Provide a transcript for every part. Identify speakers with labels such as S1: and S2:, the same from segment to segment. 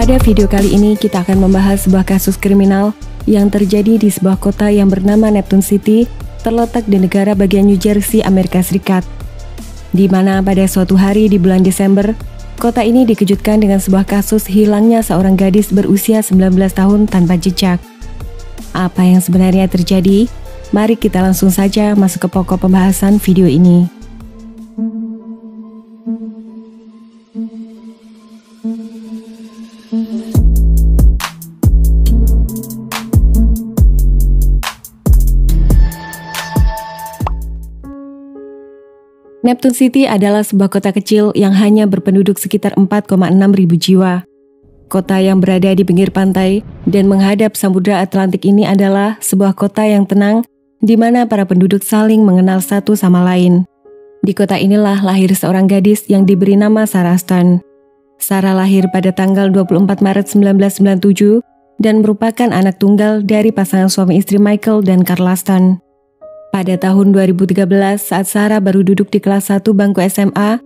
S1: Pada video kali ini kita akan membahas sebuah kasus kriminal yang terjadi di sebuah kota yang bernama Neptune City, terletak di negara bagian New Jersey, Amerika Serikat. Di mana pada suatu hari di bulan Desember, kota ini dikejutkan dengan sebuah kasus hilangnya seorang gadis berusia 19 tahun tanpa jejak. Apa yang sebenarnya terjadi? Mari kita langsung saja masuk ke pokok pembahasan video ini. Neptune City adalah sebuah kota kecil yang hanya berpenduduk sekitar 4,6 ribu jiwa. Kota yang berada di pinggir pantai dan menghadap Samudra Atlantik ini adalah sebuah kota yang tenang di mana para penduduk saling mengenal satu sama lain. Di kota inilah lahir seorang gadis yang diberi nama Sarah Stone. Sarah lahir pada tanggal 24 Maret 1997 dan merupakan anak tunggal dari pasangan suami istri Michael dan Carla Stone. Pada tahun 2013, saat Sarah baru duduk di kelas 1 bangku SMA,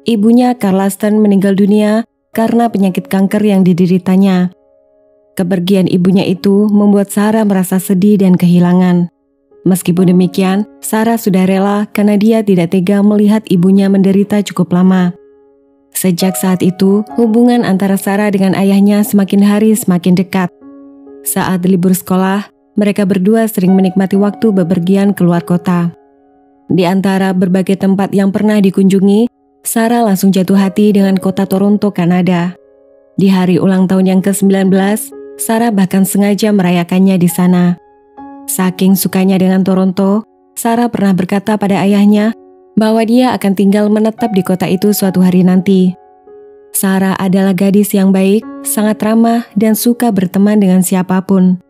S1: ibunya Carla Stone meninggal dunia karena penyakit kanker yang dideritanya. Kepergian ibunya itu membuat Sarah merasa sedih dan kehilangan. Meskipun demikian, Sarah sudah rela karena dia tidak tega melihat ibunya menderita cukup lama. Sejak saat itu, hubungan antara Sarah dengan ayahnya semakin hari semakin dekat. Saat libur sekolah, mereka berdua sering menikmati waktu bepergian keluar kota. Di antara berbagai tempat yang pernah dikunjungi, Sarah langsung jatuh hati dengan kota Toronto, Kanada. Di hari ulang tahun yang ke-19, Sarah bahkan sengaja merayakannya di sana. Saking sukanya dengan Toronto, Sarah pernah berkata pada ayahnya bahwa dia akan tinggal menetap di kota itu suatu hari nanti. Sarah adalah gadis yang baik, sangat ramah, dan suka berteman dengan siapapun.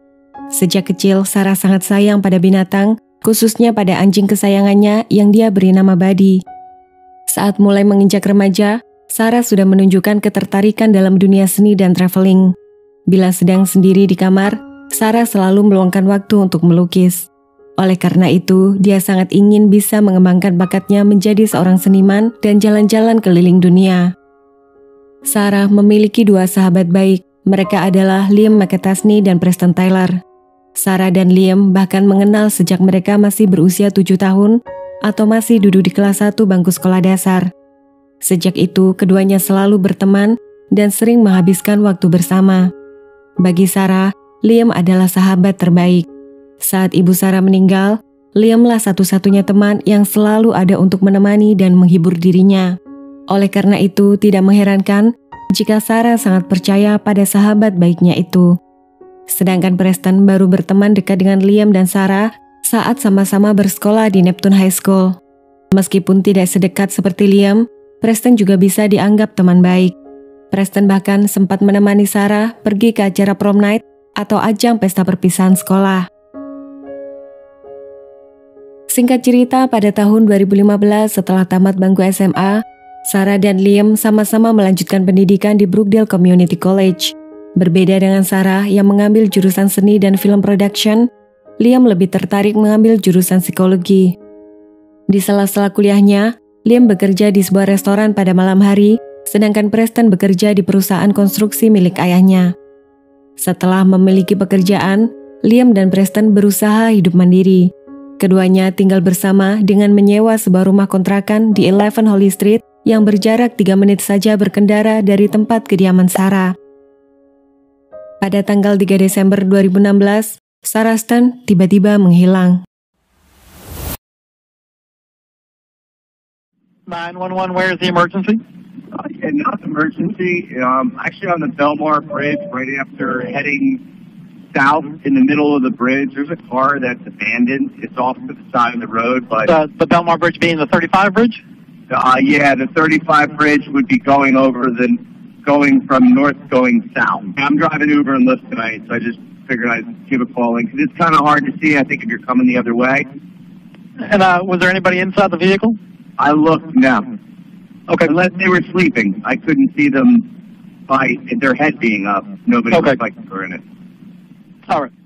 S1: Sejak kecil, Sarah sangat sayang pada binatang, khususnya pada anjing kesayangannya yang dia beri nama Buddy. Saat mulai menginjak remaja, Sarah sudah menunjukkan ketertarikan dalam dunia seni dan traveling. Bila sedang sendiri di kamar, Sarah selalu meluangkan waktu untuk melukis. Oleh karena itu, dia sangat ingin bisa mengembangkan bakatnya menjadi seorang seniman dan jalan-jalan keliling dunia. Sarah memiliki dua sahabat baik. Mereka adalah Liam McChesney dan Preston Tyler. Sarah dan Liam bahkan mengenal sejak mereka masih berusia 7 tahun atau masih duduk di kelas 1 bangku sekolah dasar. Sejak itu, keduanya selalu berteman dan sering menghabiskan waktu bersama. Bagi Sarah, Liam adalah sahabat terbaik. Saat ibu Sarah meninggal, Liamlah satu-satunya teman yang selalu ada untuk menemani dan menghibur dirinya. Oleh karena itu, tidak mengherankan jika Sarah sangat percaya pada sahabat baiknya itu. Sedangkan Preston baru berteman dekat dengan Liam dan Sarah saat sama-sama bersekolah di Neptune High School. Meskipun tidak sedekat seperti Liam, Preston juga bisa dianggap teman baik. Preston bahkan sempat menemani Sarah pergi ke acara prom night atau ajang pesta perpisahan sekolah. Singkat cerita, pada tahun 2015 setelah tamat bangku SMA, Sarah dan Liam sama-sama melanjutkan pendidikan di Brookdale Community College. Berbeda dengan Sarah yang mengambil jurusan seni dan film production, Liam lebih tertarik mengambil jurusan psikologi. Di sela-sela kuliahnya, Liam bekerja di sebuah restoran pada malam hari, sedangkan Preston bekerja di perusahaan konstruksi milik ayahnya. Setelah memiliki pekerjaan, Liam dan Preston berusaha hidup mandiri. Keduanya tinggal bersama dengan menyewa sebuah rumah kontrakan di 11 Holly Street yang berjarak 3 menit saja berkendara dari tempat kediaman Sarah. Pada tanggal 3 Desember 2016, Sarah Stone tiba-tiba menghilang.
S2: 911, where is the emergency?
S3: Not emergency. Actually on the Belmar Bridge, right after heading south in the middle of the bridge, there's a car that's abandoned. It's off to the side of the road, but...
S2: The Belmar Bridge being the 35 bridge?
S3: Yeah, the 35 bridge would be going from north going south. I'm driving Uber and Lyft tonight, so I just figured I'd give a call in, because it's kind of hard to see, I think, if you're coming the other way.
S2: And was there anybody inside the vehicle?
S3: I looked, no.
S2: Okay.
S3: Unless they were sleeping. I couldn't see them by their head being up. Nobody looked like they were in it.
S2: All right.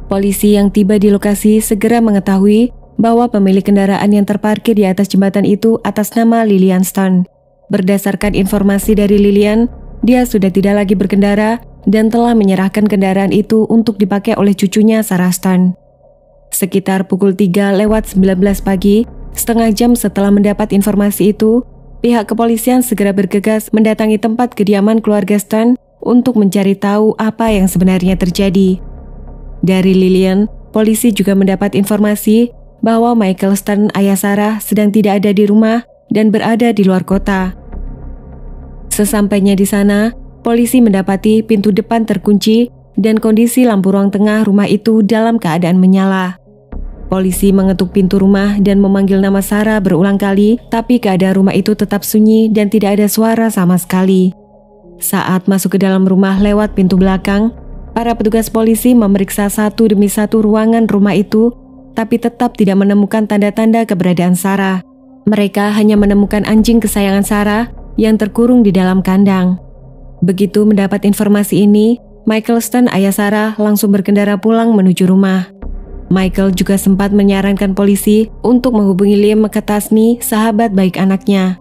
S1: Polisi yang tiba di lokasi segera mengetahui bahwa pemilik kendaraan yang terparkir di atas jembatan itu atas nama Lillian Stone. Berdasarkan informasi dari Lillian, dia sudah tidak lagi berkendara dan telah menyerahkan kendaraan itu untuk dipakai oleh cucunya Sarah Stern. Sekitar pukul 3:19 pagi, setengah jam setelah mendapat informasi itu, pihak kepolisian segera bergegas mendatangi tempat kediaman keluarga Stern untuk mencari tahu apa yang sebenarnya terjadi. Dari Lillian, polisi juga mendapat informasi bahwa Michael Stern, ayah Sarah, sedang tidak ada di rumah dan berada di luar kota. Sesampainya di sana, polisi mendapati pintu depan terkunci dan kondisi lampu ruang tengah rumah itu dalam keadaan menyala. Polisi mengetuk pintu rumah dan memanggil nama Sarah berulang kali, tapi keadaan rumah itu tetap sunyi dan tidak ada suara sama sekali. Saat masuk ke dalam rumah lewat pintu belakang, para petugas polisi memeriksa satu demi satu ruangan rumah itu, tapi tetap tidak menemukan tanda-tanda keberadaan Sarah. Mereka hanya menemukan anjing kesayangan Sarah yang terkurung di dalam kandang. Begitu mendapat informasi ini, Michael Stern, ayah Sarah, langsung berkendara pulang menuju rumah. Michael juga sempat menyarankan polisi untuk menghubungi Liam McChesney, sahabat baik anaknya.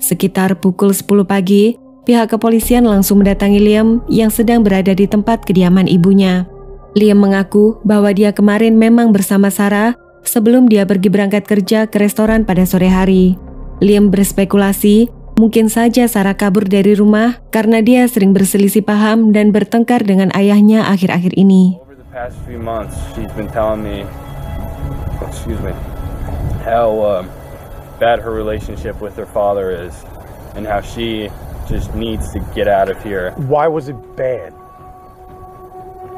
S1: Sekitar pukul 10 pagi, pihak kepolisian langsung mendatangi Liam yang sedang berada di tempat kediaman ibunya. Liam mengaku bahwa dia kemarin memang bersama Sarah sebelum dia pergi berangkat kerja ke restoran pada sore hari. Liam berspekulasi mungkin saja Sarah kabur dari rumah karena dia sering berselisih paham dan bertengkar dengan ayahnya akhir-akhir ini.
S4: Over the past few months, she's been telling me, how bad her relationship with her father is and how she just needs to get out of here.
S5: Why was it bad?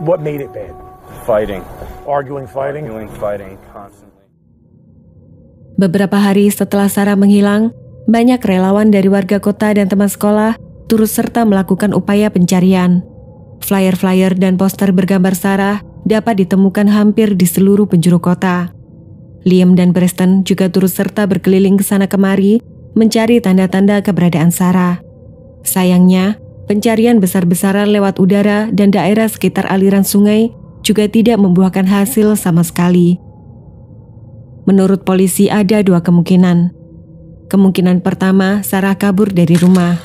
S5: What made it bad?
S4: Fighting.
S5: Arguing, fighting?
S4: Arguing, fighting constantly.
S1: Beberapa hari setelah Sarah menghilang, banyak relawan dari warga kota dan teman sekolah turut serta melakukan upaya pencarian. Flyer-flyer dan poster bergambar Sarah dapat ditemukan hampir di seluruh penjuru kota. Liam dan Preston juga turut serta berkeliling ke sana kemari mencari tanda-tanda keberadaan Sarah. Sayangnya, pencarian besar-besaran lewat udara dan daerah sekitar aliran sungai juga tidak membuahkan hasil sama sekali. Menurut polisi ada dua kemungkinan. Kemungkinan pertama, Sarah kabur dari rumah.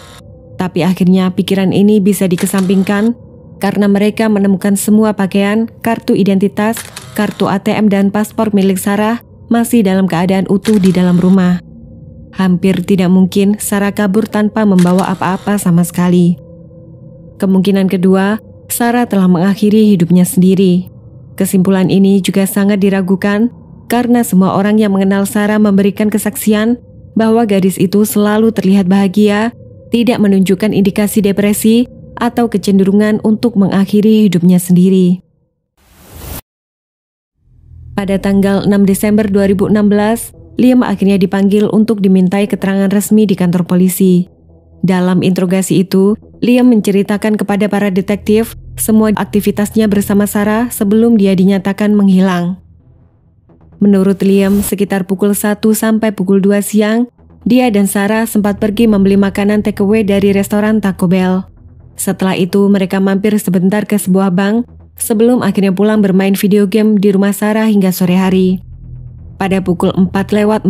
S1: Tapi akhirnya pikiran ini bisa dikesampingkan karena mereka menemukan semua pakaian, kartu identitas, kartu ATM dan paspor milik Sarah masih dalam keadaan utuh di dalam rumah. Hampir tidak mungkin Sarah kabur tanpa membawa apa-apa sama sekali. Kemungkinan kedua, Sarah telah mengakhiri hidupnya sendiri. Kesimpulan ini juga sangat diragukan karena semua orang yang mengenal Sarah memberikan kesaksian bahwa gadis itu selalu terlihat bahagia, tidak menunjukkan indikasi depresi atau kecenderungan untuk mengakhiri hidupnya sendiri. Pada tanggal 6 Desember 2016, Liam akhirnya dipanggil untuk dimintai keterangan resmi di kantor polisi. Dalam interogasi itu, Liam menceritakan kepada para detektif semua aktivitasnya bersama Sarah sebelum dia dinyatakan menghilang. Menurut Liam, sekitar pukul 1 sampai pukul 2 siang, dia dan Sarah sempat pergi membeli makanan takeaway dari restoran Taco Bell. Setelah itu, mereka mampir sebentar ke sebuah bank sebelum akhirnya pulang bermain video game di rumah Sarah hingga sore hari. Pada pukul 4:45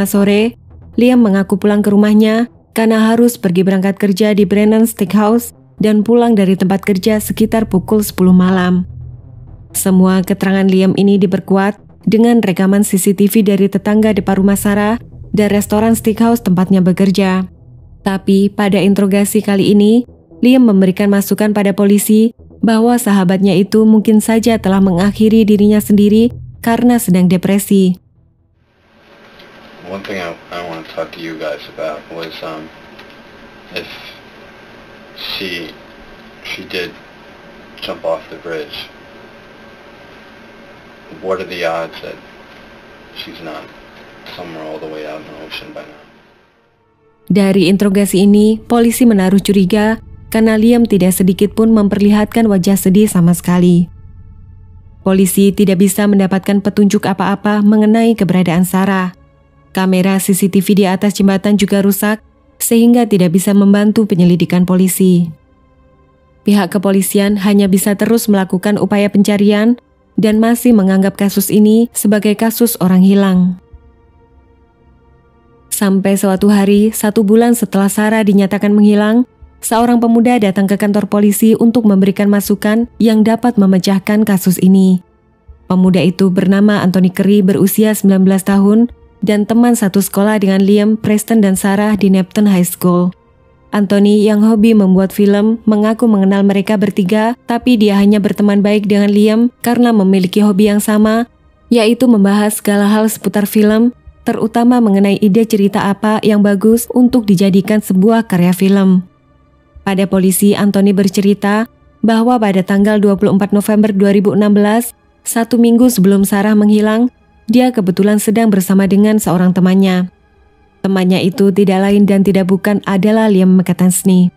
S1: sore, Liam mengaku pulang ke rumahnya karena harus pergi berangkat kerja di Brennan Steakhouse dan pulang dari tempat kerja sekitar pukul 10 malam. Semua keterangan Liam ini diperkuat dengan rekaman CCTV dari tetangga depan rumah Sarah dan restoran steakhouse tempatnya bekerja. Tapi pada interogasi kali ini, Liam memberikan masukan pada polisi bahwa sahabatnya itu mungkin saja telah mengakhiri dirinya sendiri karena sedang depresi.
S6: One thing I want to talk to you guys about was if she did jump off the bridge, what are the odds that she's not somewhere all the way out in the ocean by now?
S1: Dari interogasi ini, polisi menaruh curiga karena Liam tidak sedikit pun memperlihatkan wajah sedih sama sekali. Polisi tidak bisa mendapatkan petunjuk apa-apa mengenai keberadaan Sarah. Kamera CCTV di atas jembatan juga rusak, sehingga tidak bisa membantu penyelidikan polisi. Pihak kepolisian hanya bisa terus melakukan upaya pencarian dan masih menganggap kasus ini sebagai kasus orang hilang. Sampai suatu hari, 1 bulan setelah Sarah dinyatakan menghilang, seorang pemuda datang ke kantor polisi untuk memberikan masukan yang dapat memecahkan kasus ini. Pemuda itu bernama Anthony Curry, berusia 19 tahun dan teman satu sekolah dengan Liam, Preston, dan Sarah di Neptune High School. Anthony yang hobi membuat film mengaku mengenal mereka bertiga, tapi dia hanya berteman baik dengan Liam karena memiliki hobi yang sama, yaitu membahas segala hal seputar film, terutama mengenai ide cerita apa yang bagus untuk dijadikan sebuah karya film. Pada polisi, Anthony bercerita bahwa pada tanggal 24 November 2016, 1 minggu sebelum Sarah menghilang, dia kebetulan sedang bersama dengan seorang temannya. Temannya itu tidak lain dan tidak bukan adalah Liam McCatasney.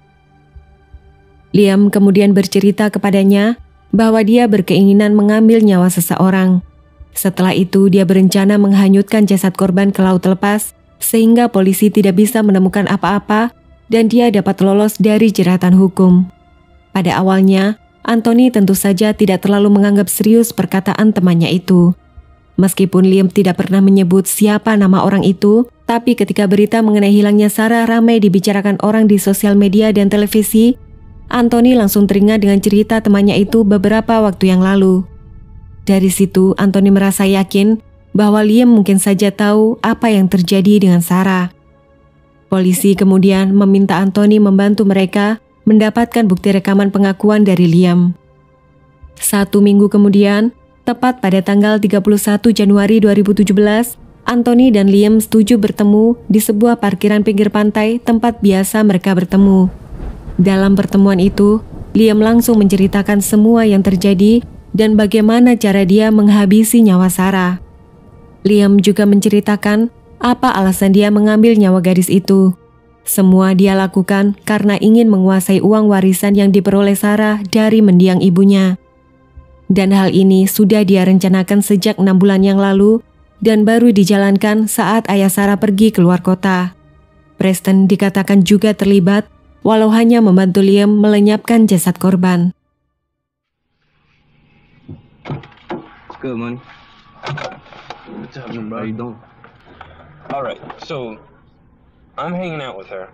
S1: Liam kemudian bercerita kepadanya bahwa dia berkeinginan mengambil nyawa seseorang. Setelah itu, dia berencana menghanyutkan jasad korban ke laut lepas, sehingga polisi tidak bisa menemukan apa-apa dan dia dapat lolos dari jeratan hukum. Pada awalnya, Anthony tentu saja tidak terlalu menganggap serius perkataan temannya itu. Meskipun Liam tidak pernah menyebut siapa nama orang itu, tapi ketika berita mengenai hilangnya Sarah ramai dibicarakan orang di sosial media dan televisi, Anthony langsung teringat dengan cerita temannya itu beberapa waktu yang lalu. Dari situ, Anthony merasa yakin bahwa Liam mungkin saja tahu apa yang terjadi dengan Sarah. Polisi kemudian meminta Anthony membantu mereka mendapatkan bukti rekaman pengakuan dari Liam. 1 minggu kemudian, tepat pada tanggal 31 Januari 2017, Anthony dan Liam setuju bertemu di sebuah parkiran pinggir pantai tempat biasa mereka bertemu. Dalam pertemuan itu, Liam langsung menceritakan semua yang terjadi dan bagaimana cara dia menghabisi nyawa Sarah. Liam juga menceritakan apa alasan dia mengambil nyawa gadis itu. Semua dia lakukan karena ingin menguasai uang warisan yang diperoleh Sarah dari mendiang ibunya. Dan hal ini sudah dia rencanakan sejak 6 bulan yang lalu dan baru dijalankan saat ayah Sarah pergi keluar kota. Preston dikatakan juga terlibat, walau hanya membantu Liam melenyapkan jasad korban.
S7: It's good, man.
S8: What's happening, bro?
S7: How you doing?
S8: All right, so I'm hanging out with her.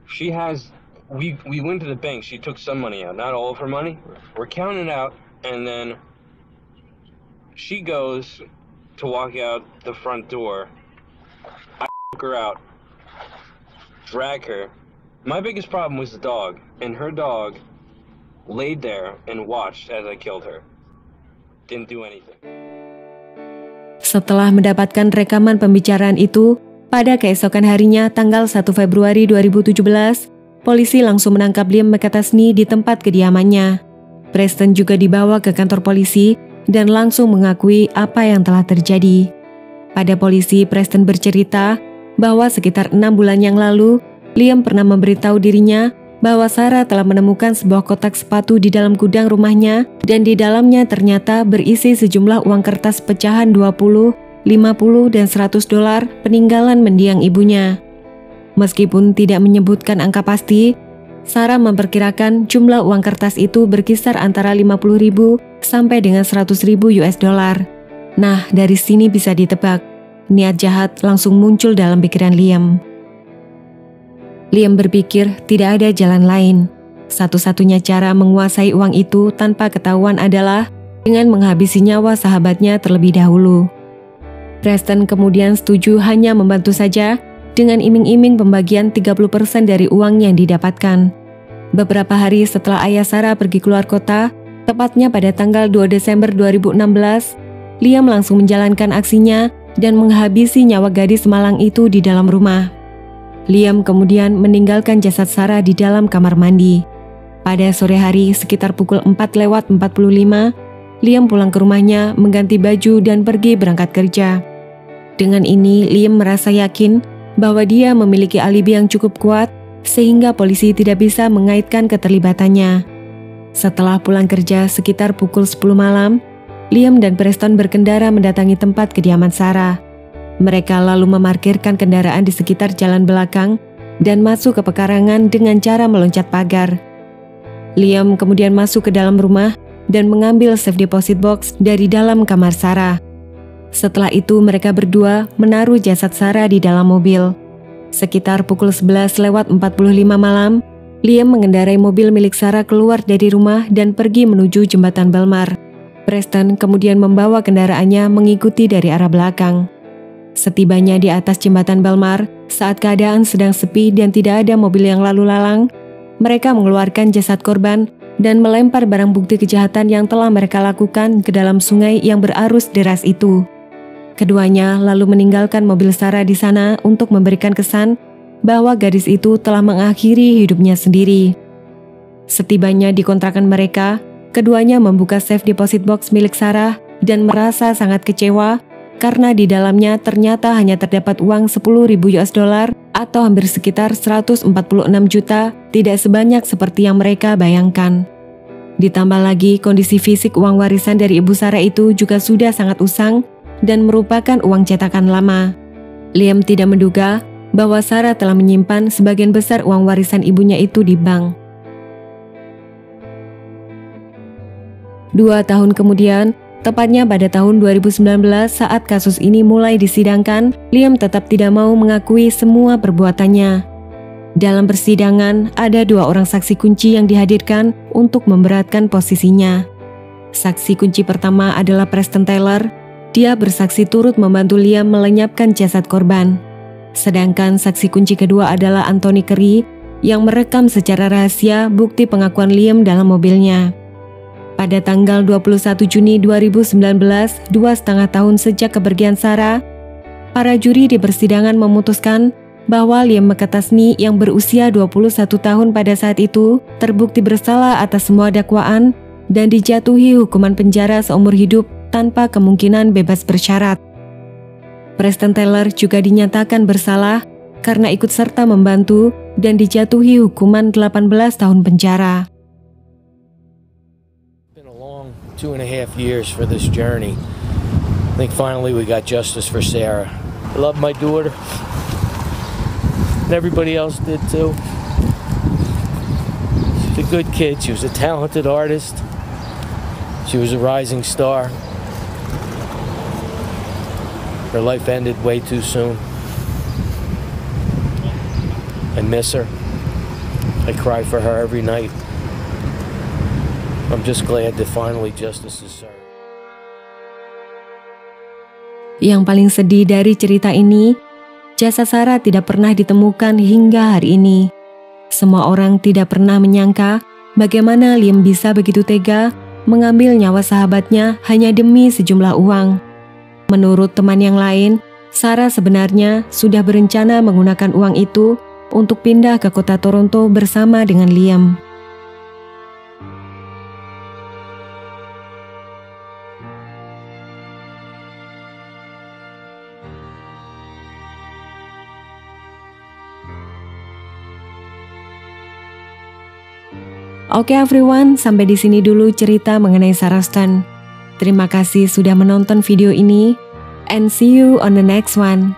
S8: She has, we went to the bank. She took some money out, not all of her money. We're counting it out, and then she goes to walk out the front door. I took her out, drag her. My biggest problem was the dog, and her dog laid there and watched as I killed her. Didn't do anything.
S1: Setelah mendapatkan rekaman pembicaraan itu, pada keesokan harinya tanggal 1 Februari 2017, polisi langsung menangkap Liam McCatasney di tempat kediamannya. Preston juga dibawa ke kantor polisi dan langsung mengakui apa yang telah terjadi. Pada polisi, Preston bercerita bahwa sekitar 6 bulan yang lalu, Liam pernah memberitahu dirinya bahwa Sarah telah menemukan sebuah kotak sepatu di dalam gudang rumahnya dan di dalamnya ternyata berisi sejumlah uang kertas pecahan 20, 50, dan $100 peninggalan mendiang ibunya. Meskipun tidak menyebutkan angka pasti, Sarah memperkirakan jumlah uang kertas itu berkisar antara 50.000 sampai dengan 100.000 US dollar. Nah, dari sini bisa ditebak, niat jahat langsung muncul dalam pikiran Liam. Liam berpikir tidak ada jalan lain. Satu-satunya cara menguasai uang itu tanpa ketahuan adalah dengan menghabisi nyawa sahabatnya terlebih dahulu. Preston kemudian setuju hanya membantu saja dengan iming-iming pembagian 30% dari uang yang didapatkan. Beberapa hari setelah ayah Sarah pergi keluar kota, tepatnya pada tanggal 2 Desember 2016, Liam langsung menjalankan aksinya dan menghabisi nyawa gadis malang itu di dalam rumah. Liam kemudian meninggalkan jasad Sarah di dalam kamar mandi. Pada sore hari sekitar pukul 4:45, Liam pulang ke rumahnya, mengganti baju dan pergi berangkat kerja. Dengan ini, Liam merasa yakin bahwa dia memiliki alibi yang cukup kuat sehingga polisi tidak bisa mengaitkan keterlibatannya. Setelah pulang kerja sekitar pukul 10 malam, Liam dan Preston berkendara mendatangi tempat kediaman Sarah. Mereka lalu memarkirkan kendaraan di sekitar jalan belakang dan masuk ke pekarangan dengan cara meloncat pagar. Liam kemudian masuk ke dalam rumah dan mengambil safe deposit box dari dalam kamar Sarah. Setelah itu mereka berdua menaruh jasad Sarah di dalam mobil. Sekitar pukul 11:45 malam, Liam mengendarai mobil milik Sarah keluar dari rumah dan pergi menuju jembatan Belmar. Preston kemudian membawa kendaraannya mengikuti dari arah belakang. Setibanya di atas jembatan Belmar, saat keadaan sedang sepi dan tidak ada mobil yang lalu lalang, mereka mengeluarkan jasad korban dan melempar barang bukti kejahatan yang telah mereka lakukan ke dalam sungai yang berarus deras itu. Keduanya lalu meninggalkan mobil Sarah di sana untuk memberikan kesan bahwa gadis itu telah mengakhiri hidupnya sendiri. Setibanya di kontrakan mereka, keduanya membuka safe deposit box milik Sarah dan merasa sangat kecewa karena di dalamnya ternyata hanya terdapat uang $10.000 atau hampir sekitar 146 juta, tidak sebanyak seperti yang mereka bayangkan. Ditambah lagi kondisi fisik uang warisan dari ibu Sarah itu juga sudah sangat usang dan merupakan uang cetakan lama. Liam tidak menduga bahwa Sarah telah menyimpan sebagian besar uang warisan ibunya itu di bank. 2 tahun kemudian, tepatnya pada tahun 2019 saat kasus ini mulai disidangkan, Liam tetap tidak mau mengakui semua perbuatannya. Dalam persidangan, ada 2 orang saksi kunci yang dihadirkan untuk memberatkan posisinya. Saksi kunci pertama adalah Preston Taylor. Dia bersaksi turut membantu Liam melenyapkan jasad korban. Sedangkan saksi kunci kedua adalah Anthony Curry yang merekam secara rahasia bukti pengakuan Liam dalam mobilnya. Pada tanggal 21 Juni 2019, 2,5 tahun sejak kepergian Sarah, para juri di persidangan memutuskan bahwa Liam McCatasney yang berusia 21 tahun pada saat itu terbukti bersalah atas semua dakwaan dan dijatuhi hukuman penjara seumur hidup tanpa kemungkinan bebas bersyarat. Preston Taylor juga dinyatakan bersalah karena ikut serta membantu dan dijatuhi hukuman 18 tahun penjara.
S9: It's been a long 2.5 years for this journey. I think finally we got justice for Sarah. I love my daughter. And everybody else did too. She's a good kid. She was a talented artist. She was a rising star. Her life ended way too soon. I miss her. I cry for her every night. I'm just glad that finally justice is served.
S1: Yang paling sedih dari cerita ini, jasad Sarah tidak pernah ditemukan hingga hari ini. Semua orang tidak pernah menyangka bagaimana Liam bisa begitu tega mengambil nyawa sahabatnya hanya demi sejumlah uang. Menurut teman yang lain, Sarah sebenarnya sudah berencana menggunakan uang itu untuk pindah ke kota Toronto bersama dengan Liam. Oke everyone, sampai di sini dulu cerita mengenai Sarah Stone. Terima kasih sudah menonton video ini, and see you on the next one.